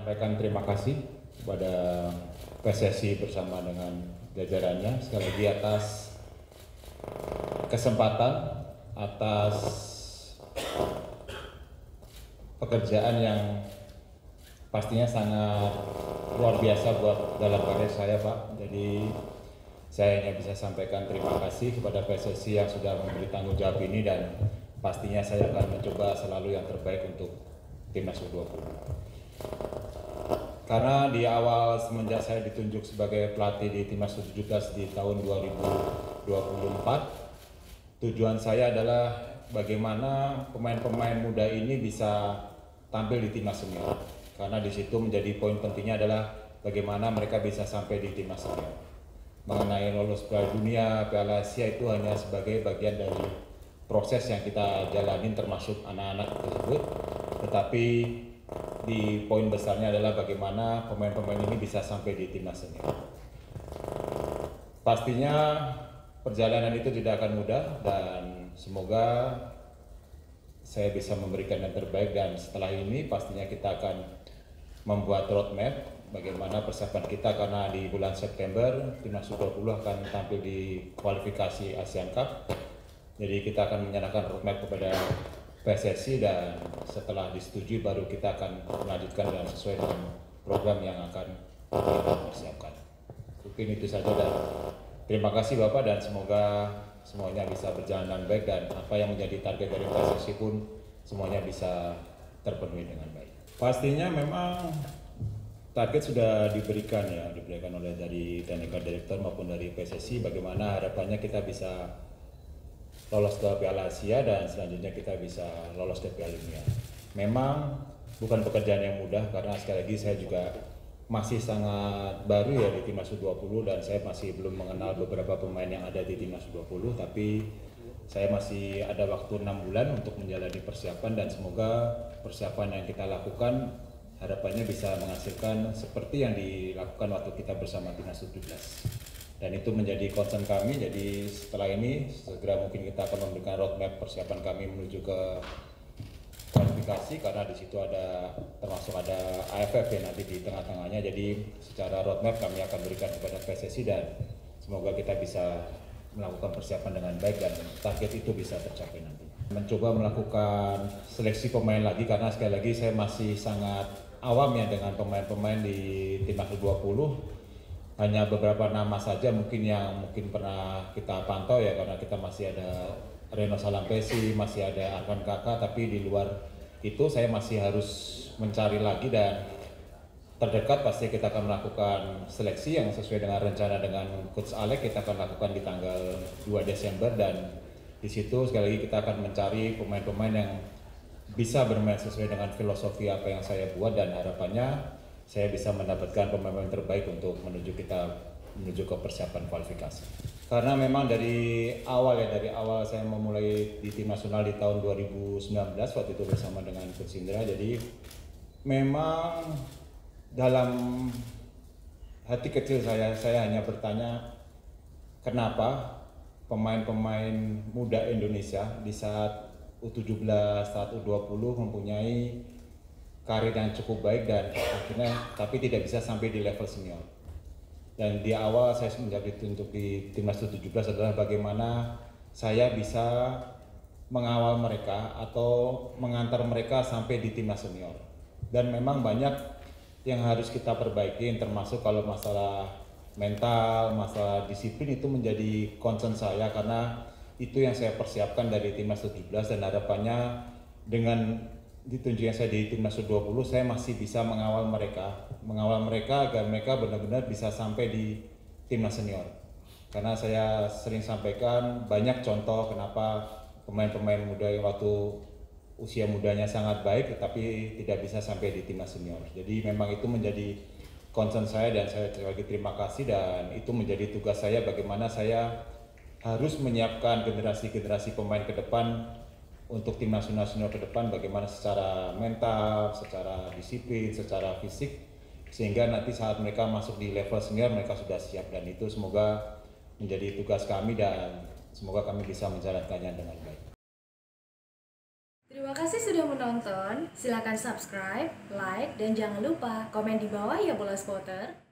menyampaikan terima kasih kepada PSSI bersama dengan jajarannya sekali lagi atas kesempatan, atas pekerjaan yang pastinya sangat luar biasa buat dalam karir saya, Pak. Jadi saya hanya bisa sampaikan terima kasih kepada PSSI yang sudah memberi tanggung jawab ini, dan pastinya saya akan mencoba selalu yang terbaik untuk Timnas U20. Karena di awal semenjak saya ditunjuk sebagai pelatih di Timnas U17 di tahun 2024, tujuan saya adalah bagaimana pemain-pemain muda ini bisa tampil di Timnas Senior. Karena di situ menjadi poin pentingnya adalah bagaimana mereka bisa sampai di Timnas Senior. Mengenai lolos Piala Dunia, Piala Asia itu hanya sebagai bagian dari proses yang kita jalanin termasuk anak-anak tersebut. Tetapi di poin besarnya adalah bagaimana pemain-pemain ini bisa sampai di Timnas Senior. Pastinya perjalanan itu tidak akan mudah, dan semoga saya bisa memberikan yang terbaik, dan setelah ini pastinya kita akan membuat roadmap bagaimana persiapan kita, karena di bulan September Timnas U20 akan tampil di kualifikasi Asian Cup. Jadi kita akan menyerahkan roadmap kepada PSSI, dan setelah disetujui baru kita akan melanjutkan dengan sesuai dengan program yang akan kita persiapkan. Mungkin itu saja, dan terima kasih Bapak, dan semoga semuanya bisa berjalan dengan baik, dan apa yang menjadi target dari PSSI pun semuanya bisa terpenuhi dengan baik. Pastinya memang target sudah diberikan oleh dari Technical Director maupun dari PSSI, bagaimana harapannya kita bisa lolos ke Piala Asia dan selanjutnya kita bisa lolos ke Piala Dunia. Memang bukan pekerjaan yang mudah, karena sekali lagi saya juga masih sangat baru ya di Timnas U20, dan saya masih belum mengenal beberapa pemain yang ada di Timnas U20, tapi saya masih ada waktu 6 bulan untuk menjalani persiapan, dan semoga persiapan yang kita lakukan harapannya bisa menghasilkan seperti yang dilakukan waktu kita bersama Timnas U17. Dan itu menjadi concern kami. Jadi setelah ini segera mungkin kita akan memberikan roadmap persiapan kami menuju ke kualifikasi, karena di situ ada termasuk ada AFF ya nanti di tengah-tengahnya. Jadi secara roadmap kami akan berikan kepada PSSI, dan semoga kita bisa melakukan persiapan dengan baik dan target itu bisa tercapai nanti. Mencoba melakukan seleksi pemain lagi, karena sekali lagi saya masih sangat awam ya dengan pemain-pemain di Timnas U20. Hanya beberapa nama saja mungkin yang pernah kita pantau ya, karena kita masih ada Reno Salampesi, masih ada Arkan Kakak, tapi di luar itu saya masih harus mencari lagi, dan terdekat pasti kita akan melakukan seleksi yang sesuai dengan rencana dengan Coach Alex. Kita akan lakukan di tanggal 2 Desember, dan di situ sekali lagi kita akan mencari pemain-pemain yang bisa bermain sesuai dengan filosofi apa yang saya buat, dan harapannya saya bisa mendapatkan pemain-pemain terbaik untuk menuju ke persiapan kualifikasi. Karena memang dari awal saya memulai di tim nasional di tahun 2019 waktu itu bersama dengan Coach Indra. Jadi memang dalam hati kecil saya hanya bertanya, kenapa pemain-pemain muda Indonesia di saat U17, saat U20 mempunyai karir yang cukup baik, dan akhirnya tapi tidak bisa sampai di level senior. Dan di awal saya menjadi ditunjuk di Timnas U17 adalah bagaimana saya bisa mengawal mereka atau mengantar mereka sampai di Timnas senior. Dan memang banyak yang harus kita perbaiki, termasuk kalau masalah mental, masalah disiplin itu menjadi concern saya, karena itu yang saya persiapkan dari Timnas U17, dan harapannya dengan ditunjuknya saya di Timnas U20 saya masih bisa mengawal mereka agar mereka benar-benar bisa sampai di Timnas senior. Karena saya sering sampaikan banyak contoh kenapa pemain-pemain muda yang waktu usia mudanya sangat baik tetapi tidak bisa sampai di Timnas senior. Jadi memang itu menjadi concern saya, dan saya lagi terima kasih, dan itu menjadi tugas saya bagaimana saya harus menyiapkan generasi-generasi pemain ke depan untuk tim nasional senior ke depan, bagaimana secara mental, secara disiplin, secara fisik, sehingga nanti saat mereka masuk di level senior mereka sudah siap, dan itu semoga menjadi tugas kami, dan semoga kami bisa menjalankannya dengan baik. Terima kasih. kasih sudah menonton. Silakan subscribe, like, dan jangan lupa komen di bawah ya Bola Spotter.